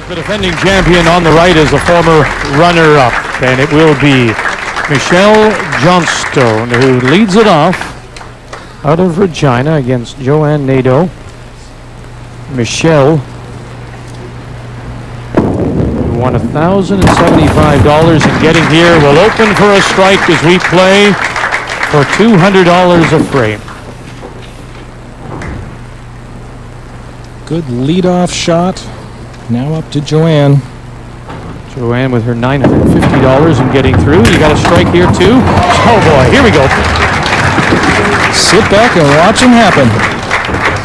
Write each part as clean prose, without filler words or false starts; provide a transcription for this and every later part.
The defending champion on the right is the former runner-up, and it will be Michelle Johnstone who leads it off out of Regina against Joanne Nadeau. Michelle won $1,075 and getting here will open for a strike as we play for $200 a frame. Good leadoff shot. Now up to Joanne. Joanne with her $950 and getting through. You got a strike here too. Oh boy, here we go. Sit back and watch them happen.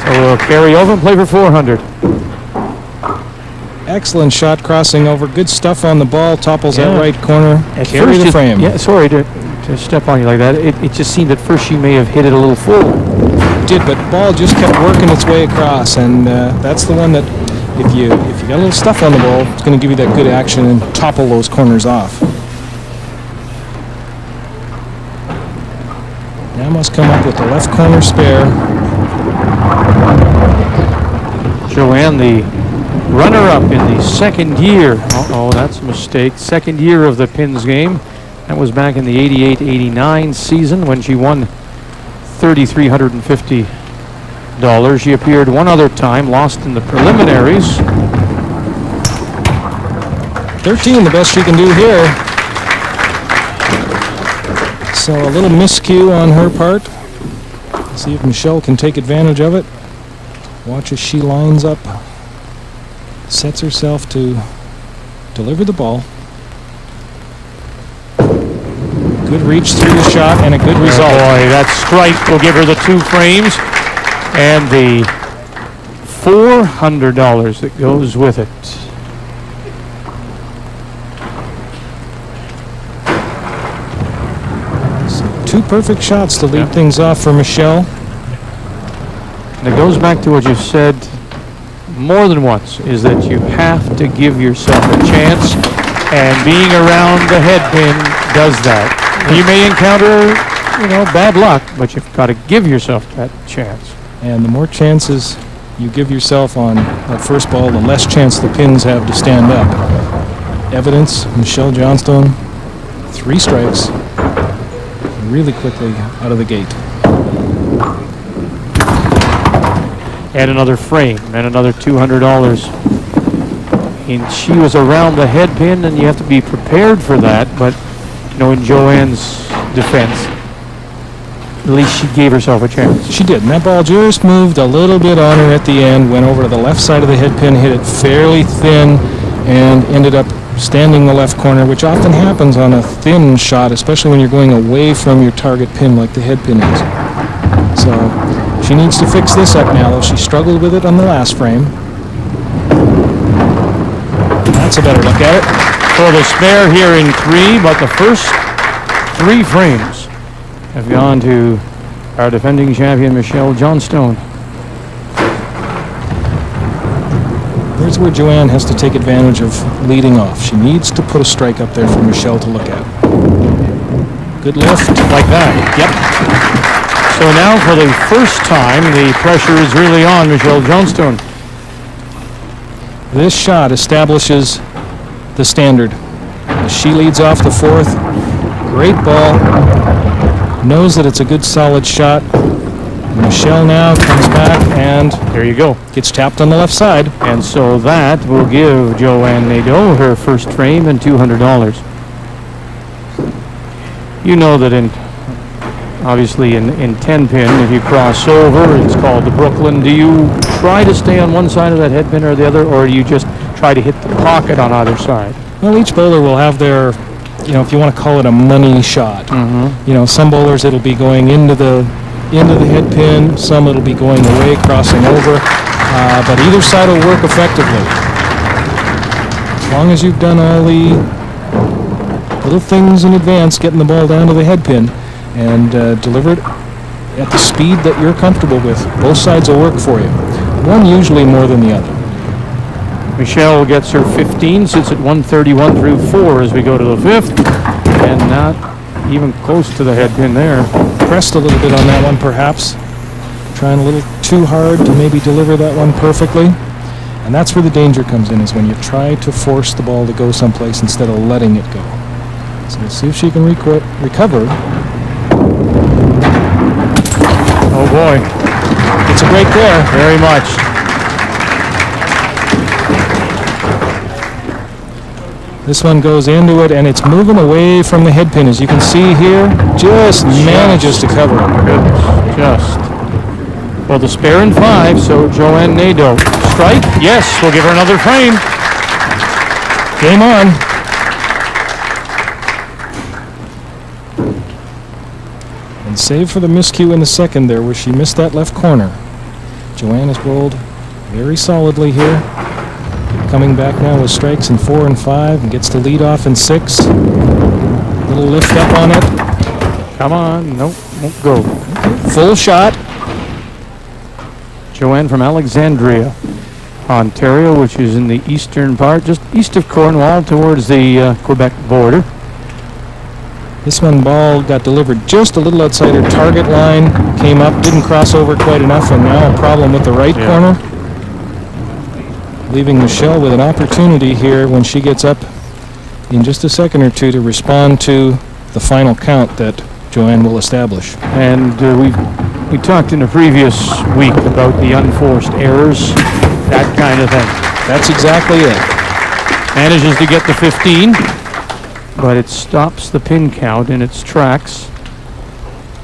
So we'll carry over and play for 400. Excellent shot crossing over. Good stuff on the ball. Topples that right corner. Carry the frame. Yeah, sorry to step on you like that. It just seemed at first she may have hit it a little full. It did, but the ball just kept working its way across, and that's the one that if you got a little stuff on the ball, it's going to give you that good action and topple those corners off. Now must come up with the left corner spare. Joanne, the runner-up in the second year. Uh-oh, that's a mistake. Second year of the Pins game. That was back in the 88-89 season when she won $3,350. She appeared one other time, lost in the preliminaries. 13, the best she can do here. So a little miscue on her part. See if Michelle can take advantage of it. Watch as she lines up, sets herself to deliver the ball. Good reach through the shot and a good result. Oh boy, that strike will give her the 2 frames and the $400 that goes with it. So 2 perfect shots to lead things off for Michelle. And it goes back to what you've said more than once, is that you have to give yourself a chance, and being around the head pin does that. You may encounter, bad luck, but you've got to give yourself that chance. And the more chances you give yourself on that first ball, the less chance the pins have to stand up. Evidence, Michelle Johnstone, 3 strikes, really quickly out of the gate. And another frame, and another $200. And she was around the head pin, and you have to be prepared for that, but in Joanne's defense, at least she gave herself a chance. She did, and that ball just moved a little bit on her at the end, went over to the left side of the head pin, hit it fairly thin, and ended up standing the left corner, which often happens on a thin shot, especially when you're going away from your target pin like the head pin is. So she needs to fix this up now, though she struggled with it on the last frame. That's a better look at it. For the spare here in 3, but the first 3 frames have gone to our defending champion, Michelle Johnstone. Here's where Joanne has to take advantage of leading off. She needs to put a strike up there for Michelle to look at. Good lift. Like that. Yep. So now for the first time, the pressure is really on Michelle Johnstone. This shot establishes the standard. As she leads off the 4th, great ball, knows that it's a good solid shot. Michelle now comes back and there you go, gets tapped on the left side. And so that will give Joanne Nadeau her first frame and $200. You know that obviously in 10 pin, if you cross over, it's called the Brooklyn. Do you try to stay on one side of that head pin or the other, or do you just try to hit the pocket on either side? Well, each bowler will have their, if you want to call it a money shot. Mm-hmm. Some bowlers it'll be going into the head pin, some it'll be going away, crossing over, but either side will work effectively. As long as you've done all the little things in advance, getting the ball down to the head pin, and deliver it at the speed that you're comfortable with. Both sides will work for you. One usually more than the other. Michelle gets her 15, sits at 131 through 4 as we go to the 5th, and not even close to the head pin there. Pressed a little bit on that one, perhaps. Trying a little too hard to maybe deliver that one perfectly. And that's where the danger comes in, is when you try to force the ball to go someplace instead of letting it go. So we'll see if she can recover. Oh boy, It's a break there. very much. This one goes into it, and it's moving away from the head pin, as you can see here. Just manages to cover it. Goodness, just. Well, the spare in 5, so Joanne Nadeau. Strike? Yes, we'll give her another frame. Game on. And save for the miscue in the second there, where she missed that left corner. Joanne has rolled very solidly here. Coming back now with strikes in 4 and 5, and gets to lead off in 6. Little lift up on it. Come on, nope, won't go. Full shot. Joanne from Alexandria, Ontario, which is in the eastern part, just east of Cornwall, towards the Quebec border. This one ball got delivered just a little outside her target line. Came up, didn't cross over quite enough, and now a problem with the right corner. Leaving Michelle with an opportunity here when she gets up in just a second or two to respond to the final count that Joanne will establish. And we talked in a previous week about the unforced errors, that kind of thing. That's exactly it. Manages to get the 15, but it stops the pin count in its tracks.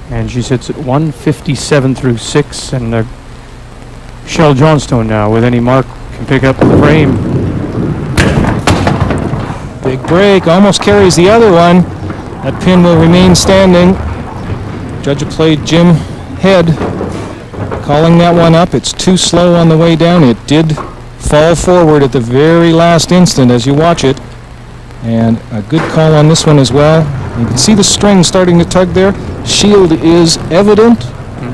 And she sits at 157 through 6, and Michelle Johnstone now with any mark can pick up the frame. Big break, almost carries the other one. That pin will remain standing. Judge of play Jim Head calling that one up. It's too slow on the way down. It did fall forward at the very last instant as you watch it. And a good call on this one as well. You can see the string starting to tug there. Shield is evident.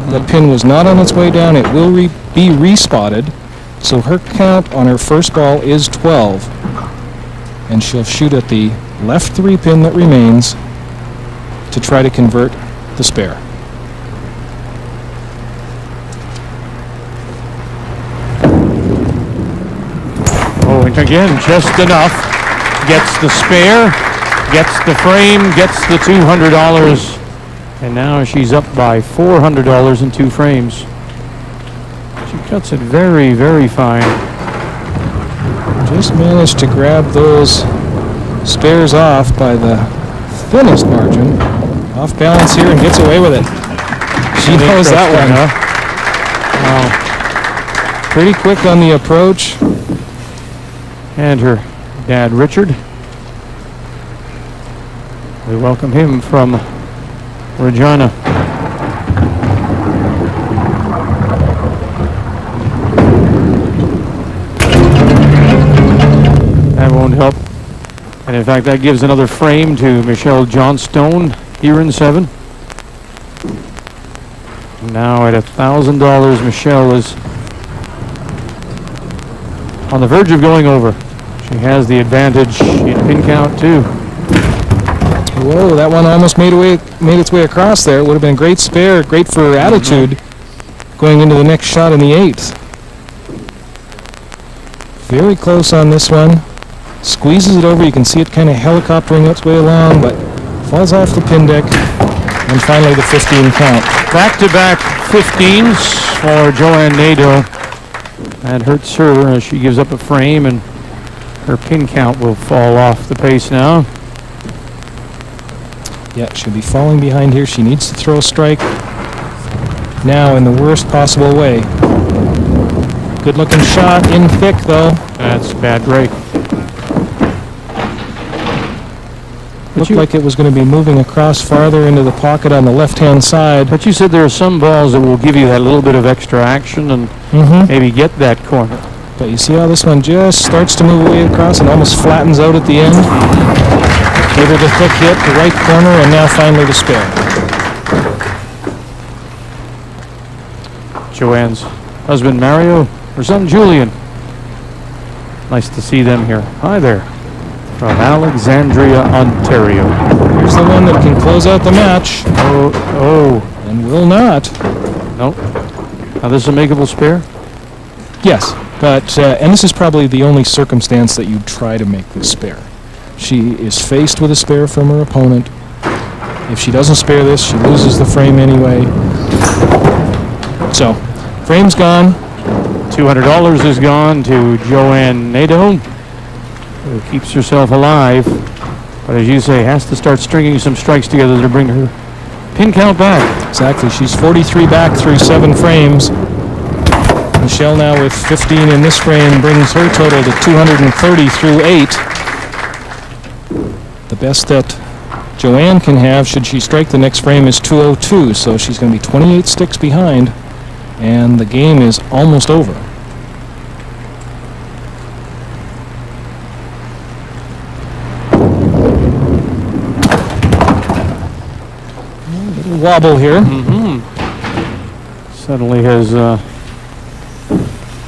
The pin was not on its way down. It will be respotted. So her count on her first ball is 12. And she'll shoot at the left 3 pin that remains to try to convert the spare. Oh, and again, just enough. Gets the spare, gets the frame, gets the $200. And now she's up by $400 in 2 frames. She cuts it very, very fine. Just managed to grab those spares off by the thinnest margin. Off balance here and gets away with it. She knows that one. Huh? Wow. Pretty quick on the approach. And her dad, Richard. We welcome him from Regina. That won't help. And in fact, that gives another frame to Michelle Johnstone here in 7. Now at $1,000, Michelle is on the verge of going over. She has the advantage in pin count too. Whoa, that one almost made its way across there. It would have been a great spare, great for attitude going into the next shot in the 8th. Very close on this one. Squeezes it over. You can see it kind of helicoptering its way along, but falls off the pin deck. And finally the 15 count. Back-to-back 15s for Joanne Nadeau. That hurts her as she gives up a frame, and her pin count will fall off the pace now. Yeah, she'll be falling behind here. She needs to throw a strike now in the worst possible way. Good looking shot in thick though. That's a bad break. Looked like it was going to be moving across farther into the pocket on the left-hand side. But you said there are some balls that will give you that little bit of extra action and maybe get that corner. But you see how this one just starts to move away across and almost flattens out at the end? Gave it a thick hit, the right corner, and now finally the spare. Joanne's husband Mario, her son Julian. Nice to see them here. Hi there. From Alexandria, Ontario. Here's the one that can close out the match. Oh. And will not. Nope. Now this is a makeable spare? Yes. But, and this is probably the only circumstance that you'd try to make this spare. She is faced with a spare from her opponent. If she doesn't spare this, she loses the frame anyway. So, frame's gone. $200 is gone to Joanne Nadeau, who keeps herself alive. But as you say, has to start stringing some strikes together to bring her pin count back. Exactly. She's 43 back through 7 frames. Michelle now with 15 in this frame brings her total to 230 through 8. The best that Joanne can have, should she strike the next frame, is 202. So she's going to be 28 sticks behind, and the game is almost over. Wobble here. Suddenly has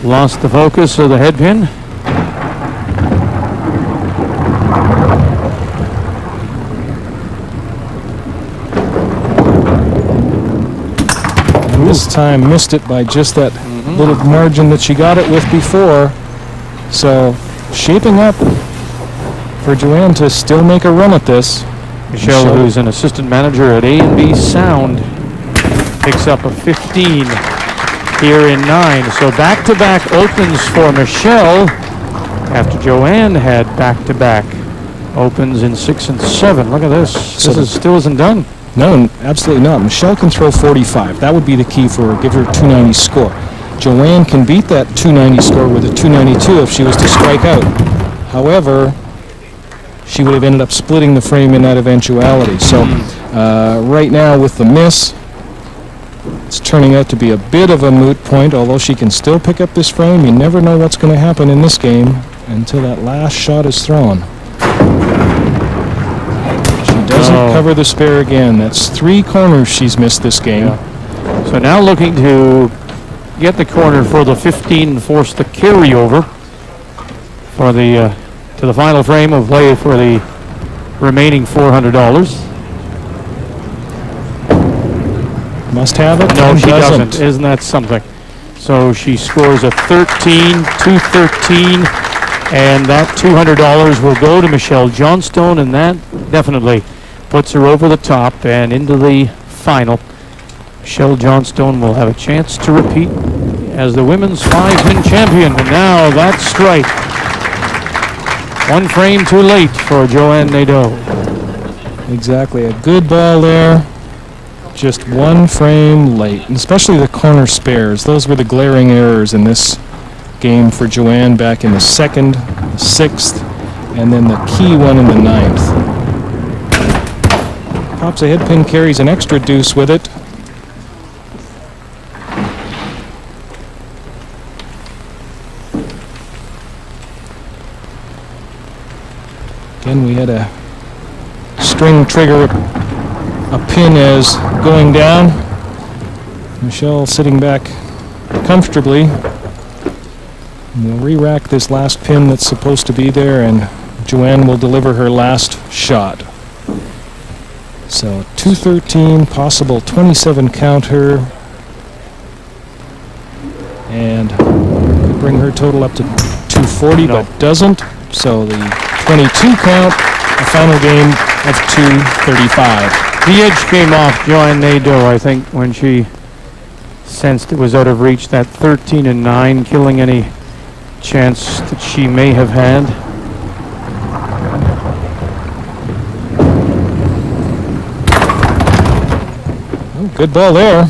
lost the focus of the head pin. And this time missed it by just that little margin that she got it with before. So shaping up for Joanne to still make a run at this. Michelle, who's an assistant manager at A&B Sound, picks up a 15 here in 9. So back-to-back opens for Michelle after Joanne had back-to-back opens in 6 and 7. Look at this. So This still isn't done. No, absolutely not. Michelle can throw 45. That would be the key for her. Give her a 290 score. Joanne can beat that 290 score with a 292 if she was to strike out. However, she would have ended up splitting the frame in that eventuality. So right now with the miss, it's turning out to be a bit of a moot point, although she can still pick up this frame. You never know what's going to happen in this game until that last shot is thrown. She doesn't cover the spare again. That's 3 corners she's missed this game. Yeah. So now looking to get the corner for the 15 and force the carryover for the to the final frame of play for the remaining $400. Must have it? No, she doesn't. Isn't that something? So she scores a 13, 213, and that $200 will go to Michelle Johnstone, and that definitely puts her over the top and into the final. Michelle Johnstone will have a chance to repeat as the women's 5-pin champion, and now that strike. 1 frame too late for Joanne Nadeau. Exactly. A good ball there. Just 1 frame late. And especially the corner spares. Those were the glaring errors in this game for Joanne back in the 2nd, the 6th, and then the key one in the 9th. Pops a head pin, carries an extra deuce with it. Again, we had a string trigger a pin as going down. Michelle sitting back comfortably. And we'll re-rack this last pin that's supposed to be there, and Joanne will deliver her last shot. So 213, possible 27 counter, and bring her total up to 240, but doesn't. So the 22 count, a final game of 235. The edge came off Joanne Nadeau, I think, when she sensed it was out of reach. That 13 and 9, killing any chance that she may have had. Oh, good ball there.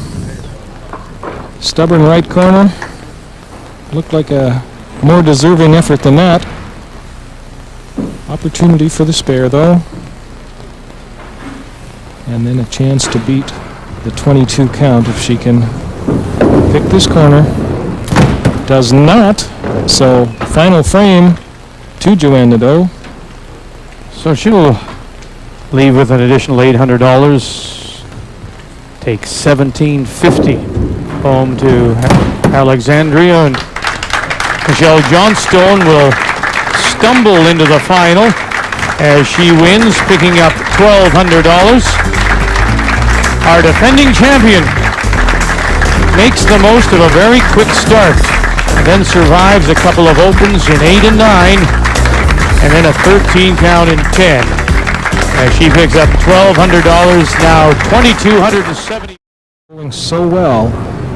Stubborn right corner. Looked like a more deserving effort than that. Opportunity for the spare, though. And then a chance to beat the 22 count if she can pick this corner. Does not. So final frame to Joanne Nadeau. So she'll leave with an additional $800. Take $1,750 home to Alexandria, and Michelle Johnstone will stumble into the final as she wins, picking up $1,200. Our defending champion makes the most of a very quick start. then survives a couple of opens in 8 and 9, and then a 13 count in 10. As she picks up $1,200, now $2,270. Going so well,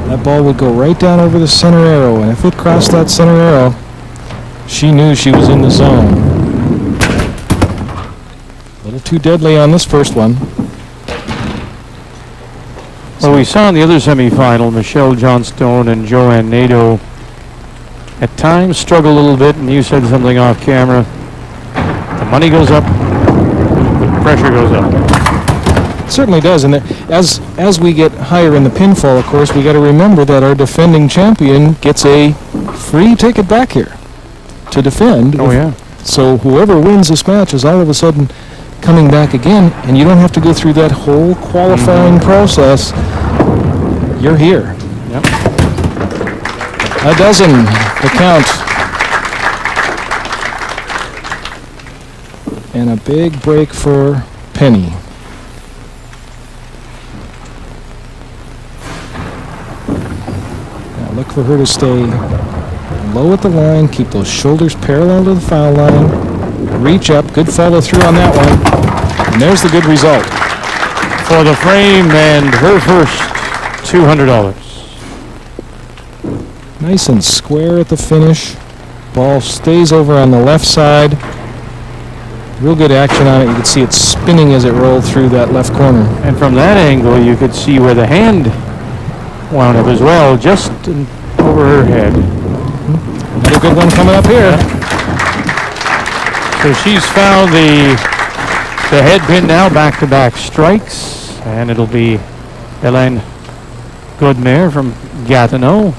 that ball would go right down over the center arrow, and if it crossed that center arrow, she knew she was in the zone. A little too deadly on this first one. Well, we saw in the other semifinal, Michelle Johnstone and Joanne Nadeau at times struggle a little bit, and you said something off camera. The money goes up, the pressure goes up. It certainly does, and as we get higher in the pinfall, of course, we got to remember that our defending champion gets a free ticket back here to defend. Oh, yeah. So whoever wins this match is all of a sudden coming back again, and you don't have to go through that whole qualifying process. You're here. Yep. A dozen, the count. And a big break for Penny. Now look for her to stay low at the line, keep those shoulders parallel to the foul line, reach up, good follow through on that one, and there's the good result. For the frame and her first $200. Nice and square at the finish. Ball stays over on the left side. Real good action on it. You could see it spinning as it rolled through that left corner. And from that angle, you could see where the hand wound up as well, just over her head. Another good one coming up here. So she's found the head pin now, back-to-back strikes, and it'll be Hélène Godmère from Gatineau.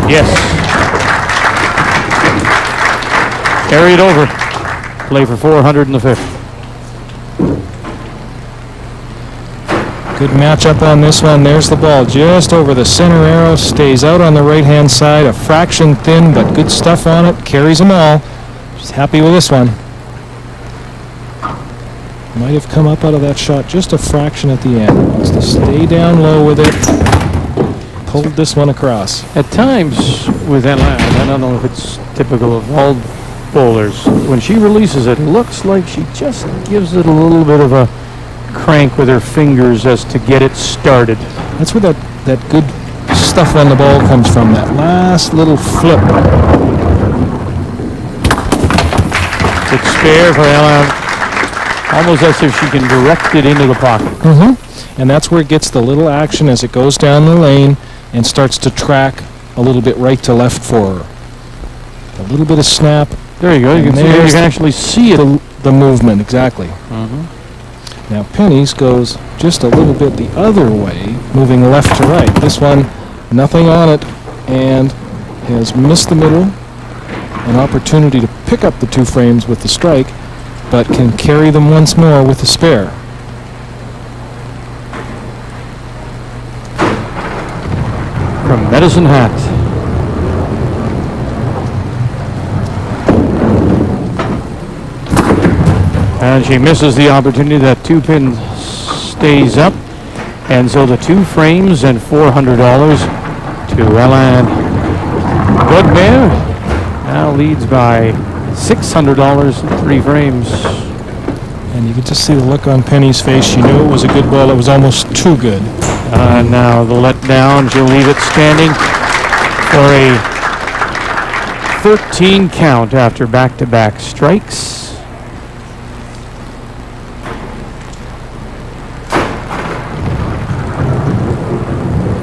Yes. Carry it over. Play for 400 in the fifth. Good matchup on this one. There's the ball just over the center arrow. Stays out on the right-hand side. A fraction thin, but good stuff on it. Carries them all. She's happy with this one. Might have come up out of that shot just a fraction at the end. Wants to stay down low with it. Pulled this one across. At times with Hélène, I don't know if it's typical of all bowlers, when she releases it, it looks like she just gives it a little bit of a crank with her fingers as to get it started. That's where that good stuff on the ball comes from, that last little flip. It's spare for Hélène, almost as if she can direct it into the pocket. And that's where it gets the little action as it goes down the lane and starts to track a little bit right to left for her. A little bit of snap. There you go. You can see it. You can actually see it. The movement, exactly. Now Penny's goes just a little bit the other way, moving left to right. This one, nothing on it, and has missed the middle. An opportunity to pick up the two frames with the strike, but can carry them once more with the spare. From Medicine Hat. And she misses the opportunity. That two pin stays up. And so the two frames and $400 to Hélène Godmère now leads by $600 and three frames. And you can just see the look on Penny's face. She knew it was a good ball. It was almost too good. Now the letdown. She'll leave it standing for a 13 count after back-to-back strikes.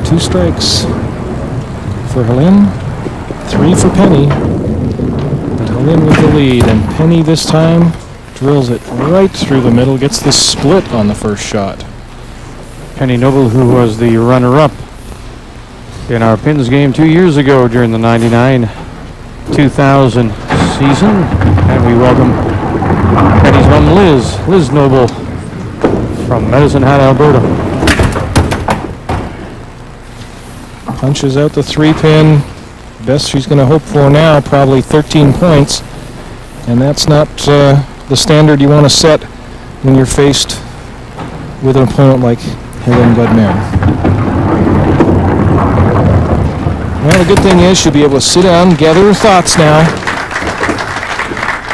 Two strikes for Hélène, three for Penny. But Hélène with the lead, and Penny this time drills it right through the middle, gets the split on the first shot. Penny Noble, who was the runner-up in our pins game 2 years ago during the 99-2000 season. And we welcome Penny's mom, Liz Noble, from Medicine Hat, Alberta. Punches out the three pin. Best she's going to hope for now, probably 13 points. And that's not the standard you want to set when you're faced with an opponent like Hélène Godmer. Well, the good thing is she'll be able to sit down, gather her thoughts now,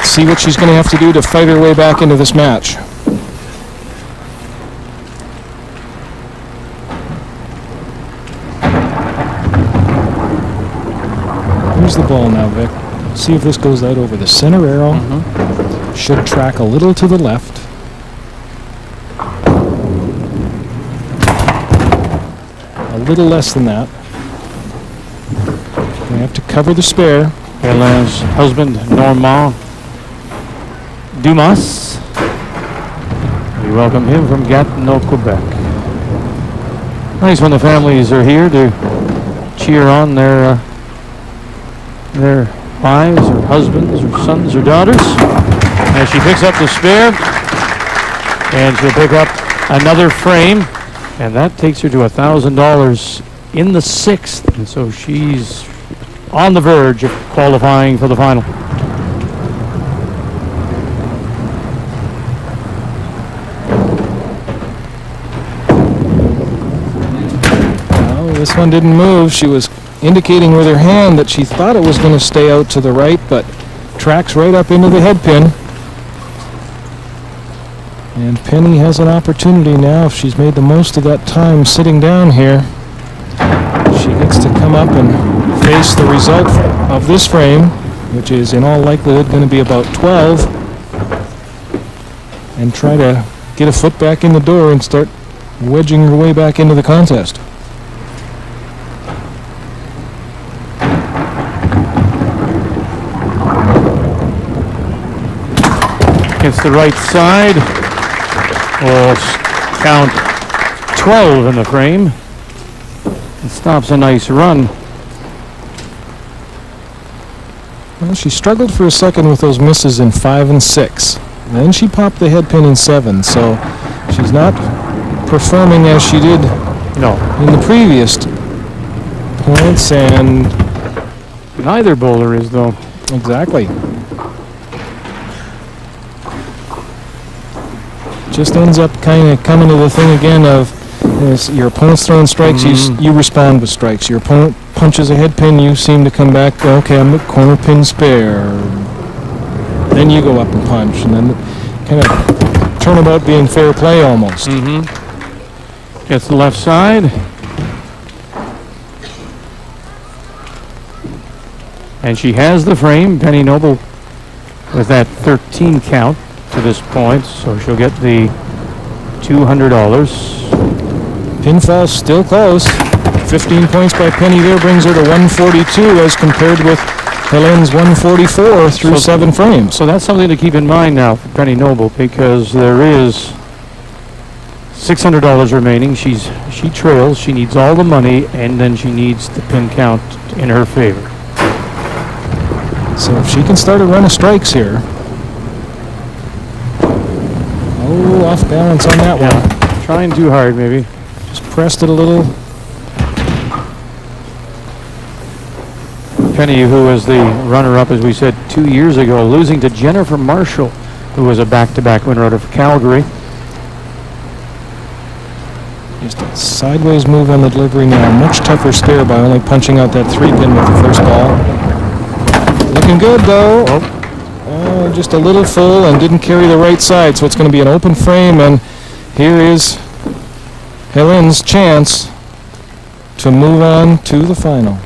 see what she's going to have to do to fight her way back into this match. Here's the ball now, Vic. See if this goes out over the center arrow. Should track a little to the left. A little less than that. We have to cover the spare. Hélène's husband, Normand Dumas. We welcome him from Gatineau, Quebec. Nice when the families are here to cheer on their wives or husbands or sons or daughters. As she picks up the spare, and she'll pick up another frame, and that takes her to $1,000 in the sixth, and so she's on the verge of qualifying for the final. Oh, this one didn't move. She was indicating with her hand that she thought it was going to stay out to the right, but tracks right up into the head pin. And Penny has an opportunity now, if she's made the most of that time sitting down here. She gets to come up and face the result of this frame, which is in all likelihood going to be about 12, and try to get a foot back in the door and start wedging her way back into the contest. Gets the right side. Will count 12 in the frame. It stops a nice run. Well, she struggled for a second with those misses in 5 and 6. Then she popped the head pin in 7, so she's not performing as she did in the previous points, and neither bowler is, though. Exactly. Just ends up kind of coming to the thing again of your opponent's throwing strikes, you respond with strikes. Your opponent punches a head pin, you seem to come back, okay, I'm a corner pin spare. Then you go up and punch, and then kind of turn about being fair play almost. Gets the left side. And she has the frame, Penny Noble, with that 13 count to this point, so she'll get the $200. Pinfall still close. 15 points by Penny there brings her to 142 as compared with Helene's 144 through 7 frames. So that's something to keep in mind now for Penny Noble, because there is $600 remaining. She trails. She needs all the money, and then she needs the pin count in her favor. So if she can start a run of strikes here. Oh, off balance on that one. Trying too hard, maybe. Just pressed it a little. Penny, who was the runner-up, as we said, 2 years ago, losing to Jennifer Marshall, who was a back-to-back winner out of Calgary. Just a sideways move on the delivery now. Much tougher spare by only punching out that 3-pin with the first ball. Looking good, though. Oh, just a little full and didn't carry the right side, so it's going to be an open frame, and here is Helene's chance to move on to the final.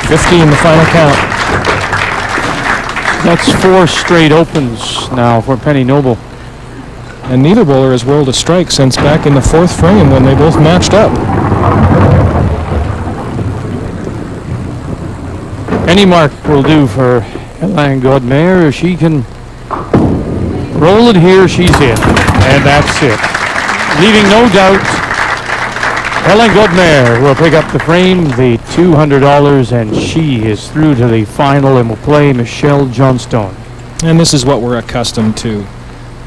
$50 in the final count. That's 4 straight opens now for Penny Noble. And neither bowler has rolled a strike since back in the 4th frame when they both matched up. Any mark will do for Hélène Godmer. If she can roll it here, she's in. And that's it. Leaving no doubt, Hélène Godmer will pick up the frame, the $200, and she is through to the final and will play Michelle Johnstone. And this is what we're accustomed to.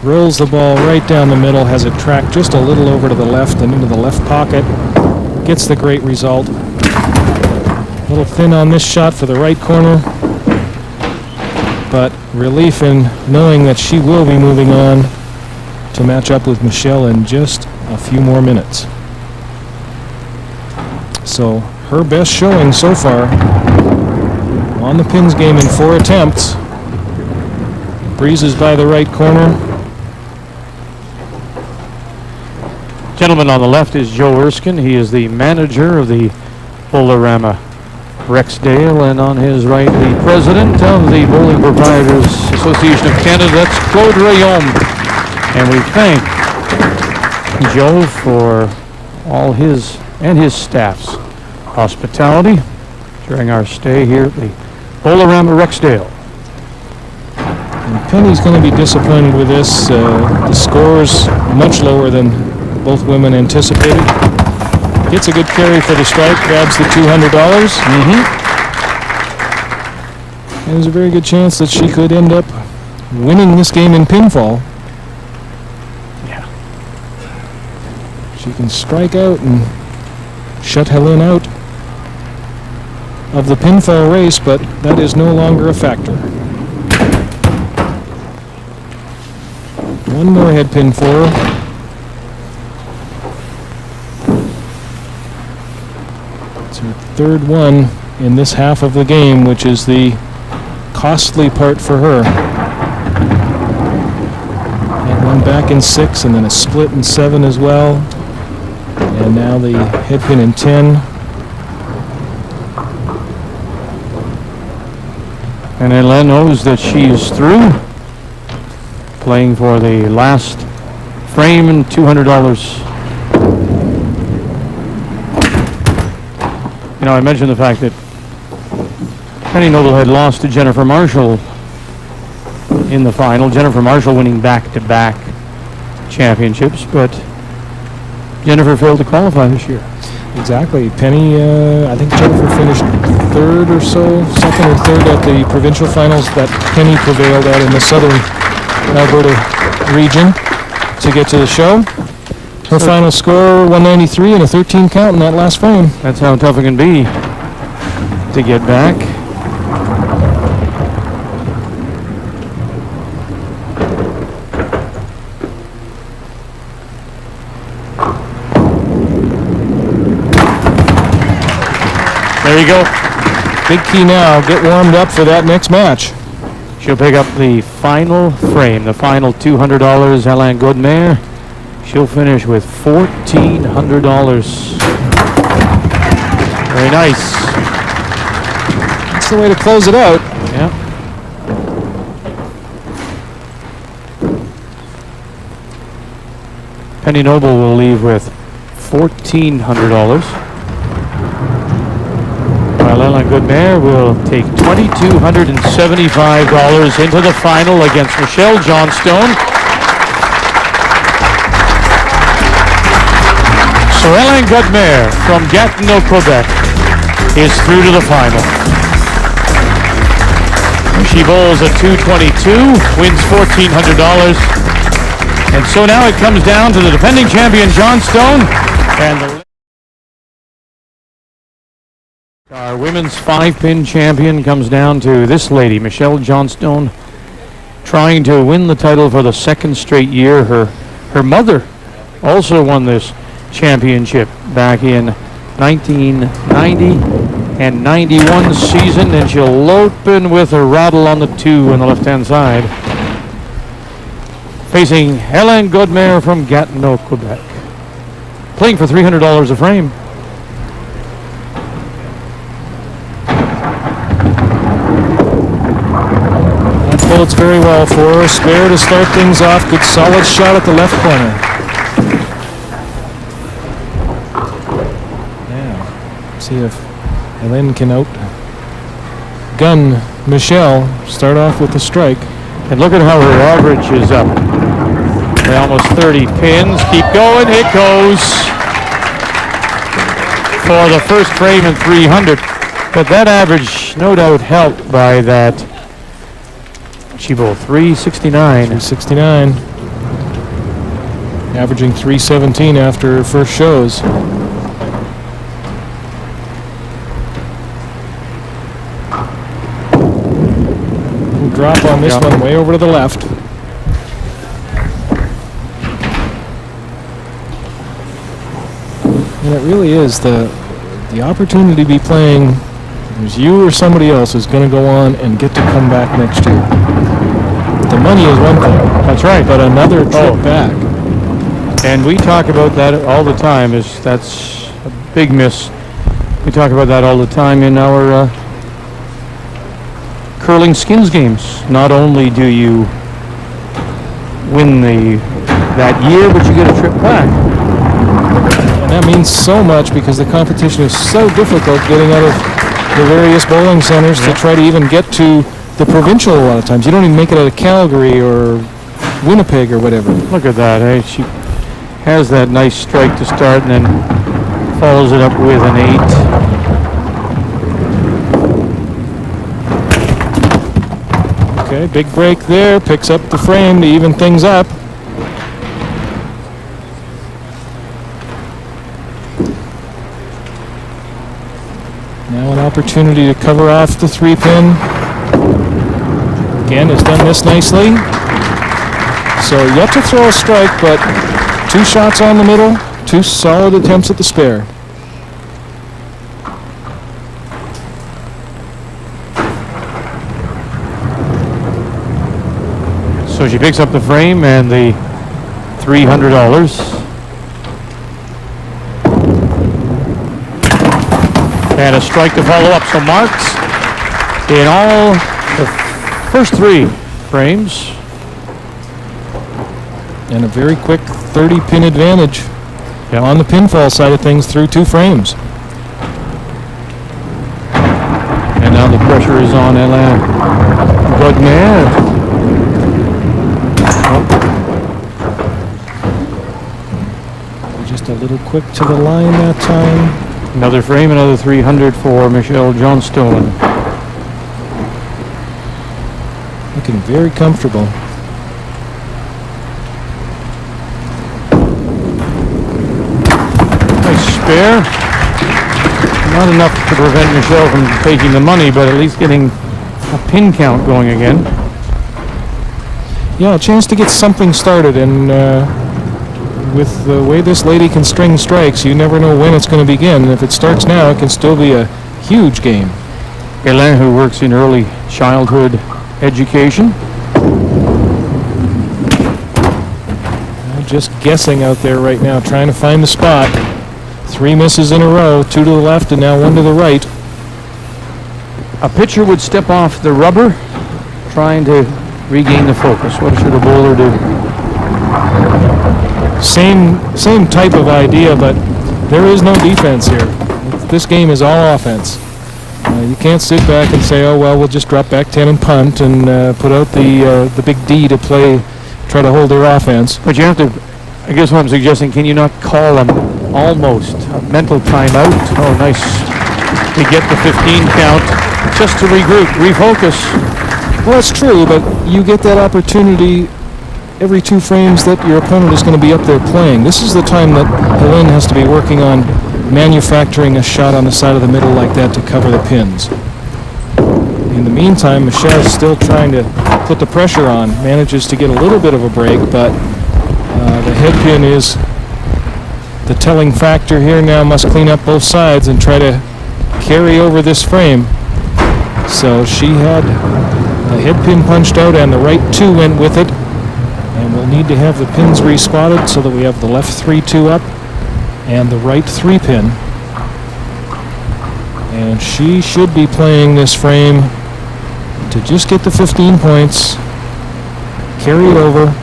Rolls the ball right down the middle, has it tracked just a little over to the left and into the left pocket. Gets the great result. little thin on this shot for the right corner, but relief in knowing that she will be moving on to match up with Michelle in just a few more minutes. So her best showing so far on the pins game in 4 attempts. Breezes by the right corner. Gentleman on the left is Joe Erskine. He is the manager of the Bolorama Rexdale, and on his right, the president of the Bowling Proprietors Association of Canada. That's Claude Rayom. And we thank Joe for all his and his staff's hospitality during our stay here at the Bolorama Rexdale. And Penny's going to be disappointed with this. The score's much lower than both women anticipated. Gets a good carry for the strike, grabs the $200. And there's a very good chance that she could end up winning this game in pinfall. Yeah. She can strike out and shut Helen out of the pinfall race, but that is no longer a factor. One more head pin for her. It's her third one in this half of the game, which is the costly part for her. And one back in 6, and then a split in 7 as well. And now the head pin in 10. And Helen knows that she is through, playing for the last frame and $200. You know, I mentioned the fact that Penny Noble had lost to Jennifer Marshall in the final. Jennifer Marshall winning back-to-back championships, but Jennifer failed to qualify this year. Exactly. Penny, I think Jennifer finished third or so, second or third at the provincial finals that Penny prevailed at in the southern Alberta region to get to the show. Her final score, 193 and a 13 count in that last frame. That's how tough it can be to get back. There you go. Big key now, get warmed up for that next match. She'll pick up the final frame, the final $200. Alain Godmer. She'll finish with $1,400. Very nice. That's the way to close it out. Yeah. Penny Noble will leave with $1,400. While Ellen Goodmare will take $2,275 into the final against Michelle Johnstone. So Ellen Goodmare from Gatineau, Quebec is through to the final. She bowls a 222, wins $1,400. And so now it comes down to the defending champion Johnstone and our women's 5-pin champion comes down to this lady, Michelle Johnstone, trying to win the title for the second straight year. Her mother also won this championship back in 1990 and 91 season, and she'll open with a rattle on the 2 on the left-hand side. Facing Helen Godmare from Gatineau, Quebec. Playing for $300 a frame. Bodes very well for her. Spare to start things off. Good solid shot at the left corner. Yeah. See if Helen can outgun Michelle. Start off with the strike. And look at how her average is up. By almost 30 pins. Keep going. It goes for the first frame in 300. But that average, no doubt, helped by that. She bowled 369. 369. Averaging 317 after her first shows. drop on this one way over to the left. And it really is the opportunity to be playing. There's you or somebody else who's going to go on and get to come back next year. The money is one thing. That's right. But another trip back. And we talk about that all the time. That's a big miss. We talk about that all the time in our curling skins games. Not only do you win that year, but you get a trip back. And that means so much because the competition is so difficult getting out of the various bowling centers to try to even get to the provincial a lot of times. You don't even make it out of Calgary or Winnipeg or whatever. Look at that, eh? She has that nice strike to start and then follows it up with an 8. Okay, big break there, picks up the frame to even things up. Now an opportunity to cover off the 3-pin. Again, has done this nicely. So yet to throw a strike, but 2 shots on the middle, 2 solid attempts at the spare. So she picks up the frame and the $300. And a strike to follow up. So marks in all the first 3 frames. And a very quick 30-pin advantage on the pinfall side of things through 2 frames. And now the pressure is on Alain Godmer. Just a little quick to the line that time. Another frame, another 300 for Michelle Johnstone. Looking very comfortable. Nice spare. Not enough to prevent Michelle from taking the money, but at least getting a pin count going again. Yeah, a chance to get something started, and with the way this lady can string strikes, you never know when it's going to begin. And if it starts now, it can still be a huge game. Alain, who works in early childhood education. Just guessing out there right now, trying to find the spot. 3 misses in a row, 2 to the left and now 1 to the right. A pitcher would step off the rubber, trying to regain the focus. What should a bowler do? Same type of idea, but there is no defense here. This game is all offense. You can't sit back and say, oh, well, we'll just drop back 10 and punt and put out the big D to play, try to hold their offense. But you have to, I guess what I'm suggesting, can you not call them almost a mental timeout? Oh, nice to get the 15 count just to regroup, refocus. Well, that's true, but you get that opportunity every 2 frames that your opponent is going to be up there playing. This is the time that Helene has to be working on manufacturing a shot on the side of the middle like that to cover the pins. In the meantime, Michelle's still trying to put the pressure on, manages to get a little bit of a break, but the head pin is the telling factor here now. Must clean up both sides and try to carry over this frame. So she had the head pin punched out and the right 2 went with it. And we'll need to have the pins respotted so that we have the left 3-2 up and the right 3-pin. And she should be playing this frame to just get the 15 points, carry it over,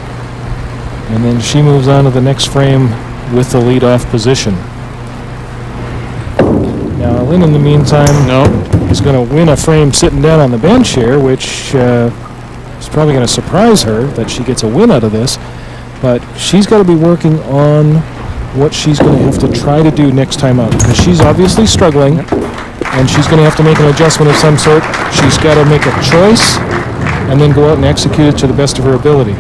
and then she moves on to the next frame with the lead-off position. Now, Lynn, in the meantime, is going to win a frame sitting down on the bench here, which is probably going to surprise her that she gets a win out of this. But she's got to be working on what she's going to have to try to do next time out, because she's obviously struggling, and she's going to have to make an adjustment of some sort. She's got to make a choice and then go out and execute it to the best of her ability.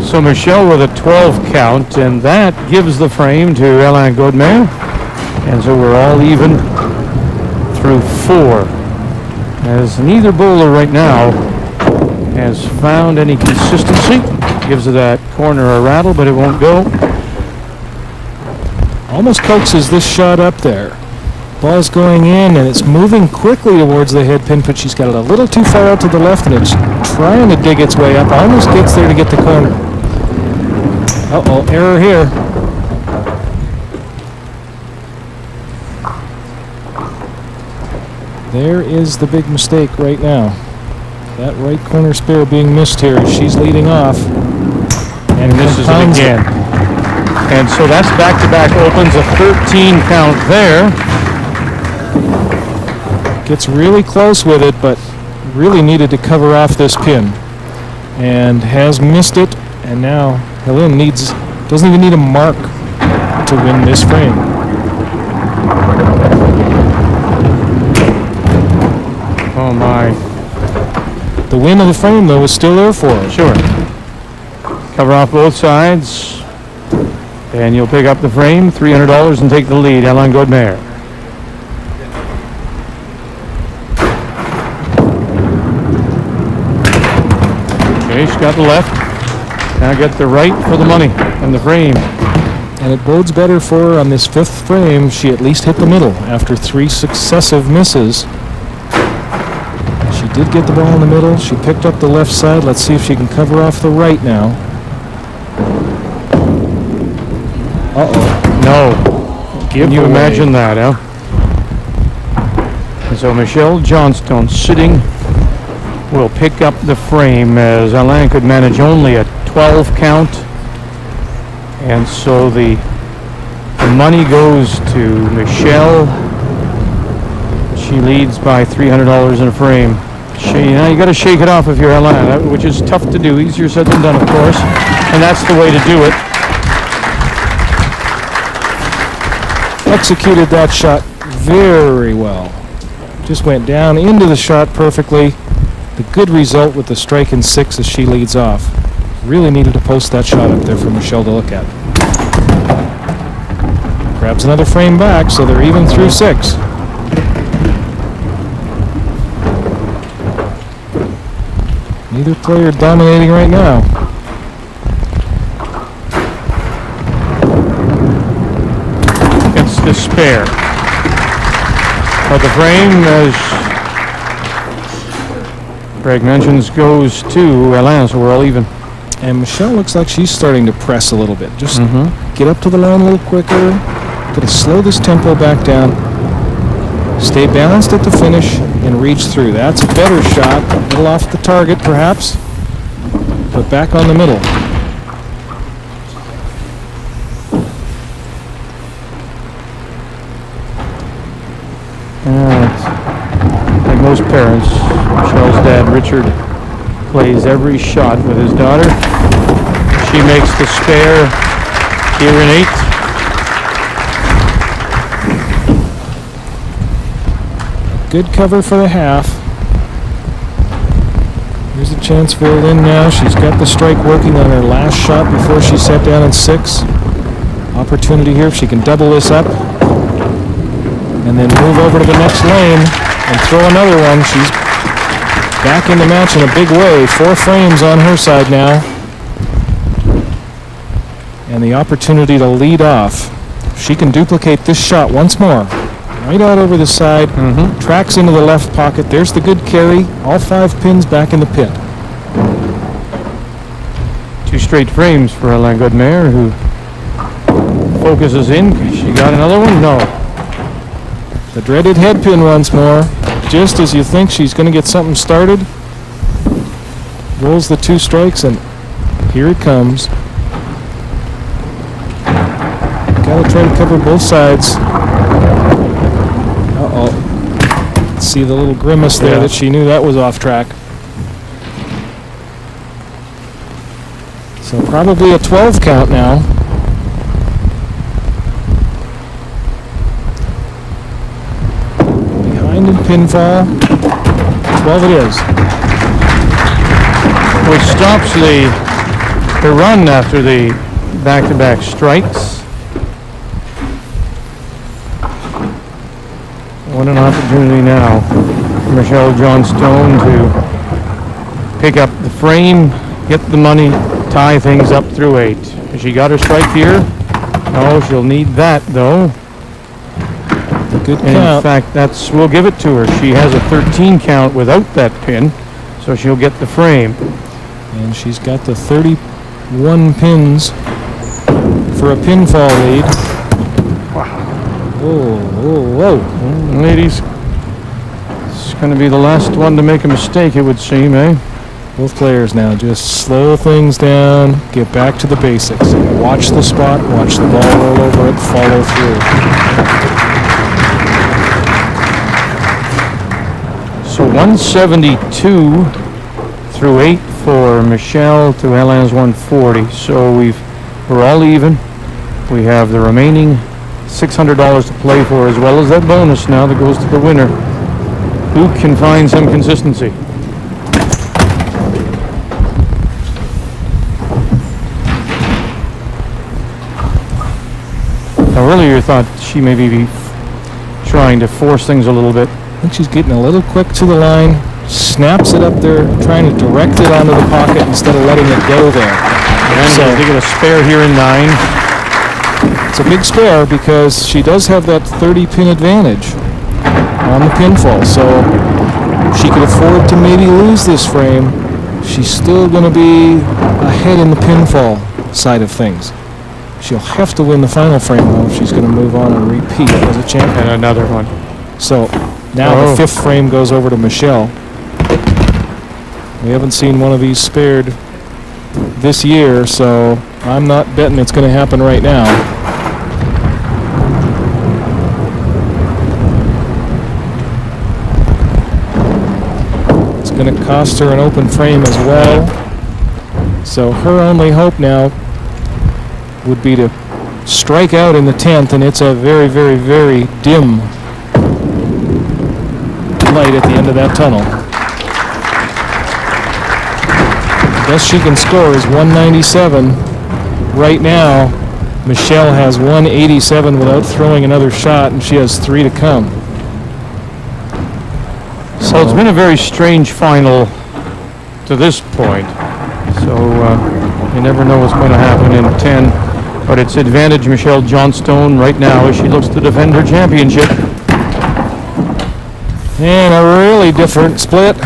So Michelle with a 12 count, and that gives the frame to Alain Godmer. And so we're all even through 4. As neither bowler right now has found any consistency. Gives it that corner a rattle, but it won't go. Almost coaxes this shot up there. Ball's going in, and it's moving quickly towards the head pin, but she's got it a little too far out to the left, and it's trying to dig its way up. Almost gets there to get the corner. Uh-oh, error here. There is the big mistake right now. That right corner spare being missed here as she's leading off. And misses it again. And so that's back-to-back opens, a 13 count there. Gets really close with it, but really needed to cover off this pin. And has missed it, and now Helene doesn't even need a mark to win this frame. Oh my. The win of the frame, though, is still there for her. Sure. Cover off both sides, and you'll pick up the frame, $300, and take the lead, Alain Godmer. Okay, she's got the left. Now get the right for the money and the frame. And it bodes better for her on this fifth frame. She at least hit the middle after 3 successive misses. She did get the ball in the middle. She picked up the left side. Let's see if she can cover off the right now. Uh-oh. No. Can you imagine that, huh? And so Michelle Johnstone sitting will pick up the frame as Alain could manage only a 12 count. And so the money goes to Michelle. She leads by $300 in a frame. Now you got to shake it off if you're Alain, which is tough to do. Easier said than done, of course. And that's the way to do it. Executed that shot very well. Just went down into the shot perfectly. The good result with the strike in 6 as she leads off. Really needed to post that shot up there for Michelle to look at. Grabs another frame back, so they're even through 6. Neither player dominating right now. It's the spare. But the frame, as Greg mentions, goes to Alain, so we're all even. And Michelle looks like she's starting to press a little bit. Just get up to the line a little quicker. Got to slow this tempo back down. Stay balanced at the finish and reach through. That's a better shot. A little off the target, perhaps, but back on the middle. Like most parents, Michelle's dad, Richard, plays every shot with his daughter. She makes the spare here in 8. Good cover for the half. Here's a chance for Lynn now. She's got the strike working on her last shot before she sat down in 6. Opportunity here if she can double this up. And then move over to the next lane and throw another one. She's back in the match in a big way. 4 frames on her side now. And the opportunity to lead off. She can duplicate this shot once more. Right out over the side, tracks into the left pocket. There's the good carry. All 5 pins back in the pit. 2 straight frames for Alain Godmer, who focuses in. She got another one? No. The dreaded head pin once more. Just as you think she's going to get something started, rolls the 2 strikes, and here it comes. Got to try to cover both sides. Uh-oh. See the little grimace there that she knew that was off track. So probably a 12 count now. Behind in pinfall. 12 it is. Which stops the run after the back-to-back strikes. What an opportunity now for Michelle Johnstone to pick up the frame, get the money, tie things up through 8. Has she got her strike here? No, she'll need that though. Good And count. in fact, we'll give it to her. She has a 13 count without that pin, so she'll get the frame. And she's got the 31 pins for a pinfall lead. Wow. Whoa. Ladies, it's going to be the last one to make a mistake, it would seem, eh? Both players now just slow things down, get back to the basics. Watch the spot, watch the ball roll over it, follow through. So 172 through 8 for Michelle to Helen's 140. So we're all even. We have the remaining $600 to play for, as well as that bonus now that goes to the winner. Who can find some consistency? Now earlier you thought she may be trying to force things a little bit. I think she's getting a little quick to the line, snaps it up there, trying to direct it onto the pocket instead of letting it go there. And so they get a spare here in 9. It's a big spare because she does have that 30-pin advantage on the pinfall, so she could afford to maybe lose this frame. She's still going to be ahead in the pinfall side of things. She'll have to win the final frame, though, if she's going to move on and repeat as a champion. And another one. So now the 5th frame goes over to Michelle. We haven't seen one of these spared this year, so I'm not betting it's going to happen right now. It's going to cost her an open frame as well. So her only hope now would be to strike out in the 10th, and it's a very, very, very dim light at the end of that tunnel. Best she can score is 197. Right now, Michelle has 187 without throwing another shot, and she has 3 to come. So it's been a very strange final to this point. So you never know what's going to happen in 10. But it's advantage Michelle Johnstone right now as she looks to defend her championship. And a really different split.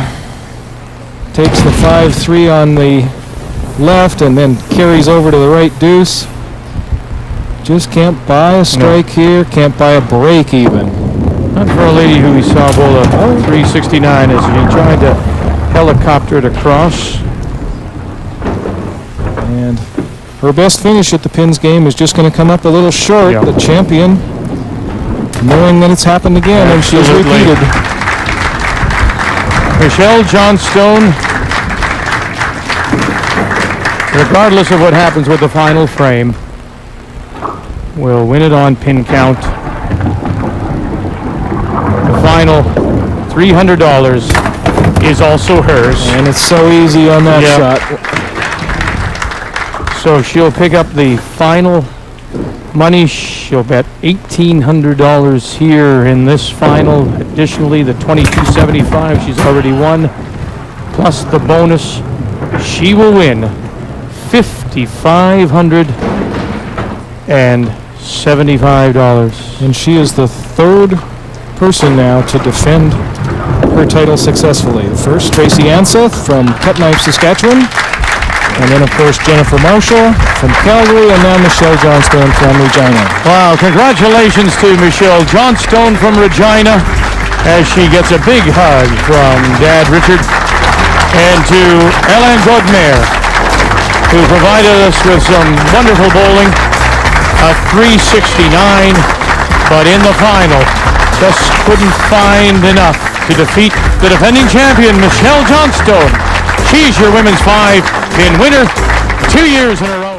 Takes the 5-3 on the left and then carries over to the right deuce. Just can't buy a strike here, can't buy a break even. Not for a lady who we saw bowl a 369 as she tried to helicopter it across. And her best finish at the pins game is just going to come up a little short. Yeah. The champion, knowing that it's happened again, and she's Absolutely. repeated. Michelle Johnstone, regardless of what happens with the final frame, will win it on pin count. The final $300 is also hers. And it's so easy on that shot. So she'll pick up the final money. She'll bet $1,800 here in this final. Additionally, the $22.75 she's already won, plus the bonus. She will win $5,575. And she is the 3rd person now to defend her title successfully. The first, Tracy Anseth from Cutknife, Saskatchewan. And then, of course, Jennifer Marshall from Calgary, and now Michelle Johnstone from Regina. Wow, congratulations to Michelle Johnstone from Regina as she gets a big hug from Dad Richard, and to Ellen Godmer, who provided us with some wonderful bowling, a 369, but in the final, just couldn't find enough to defeat the defending champion, Michelle Johnstone. She's your women's 5-pin winner 2 years in a row.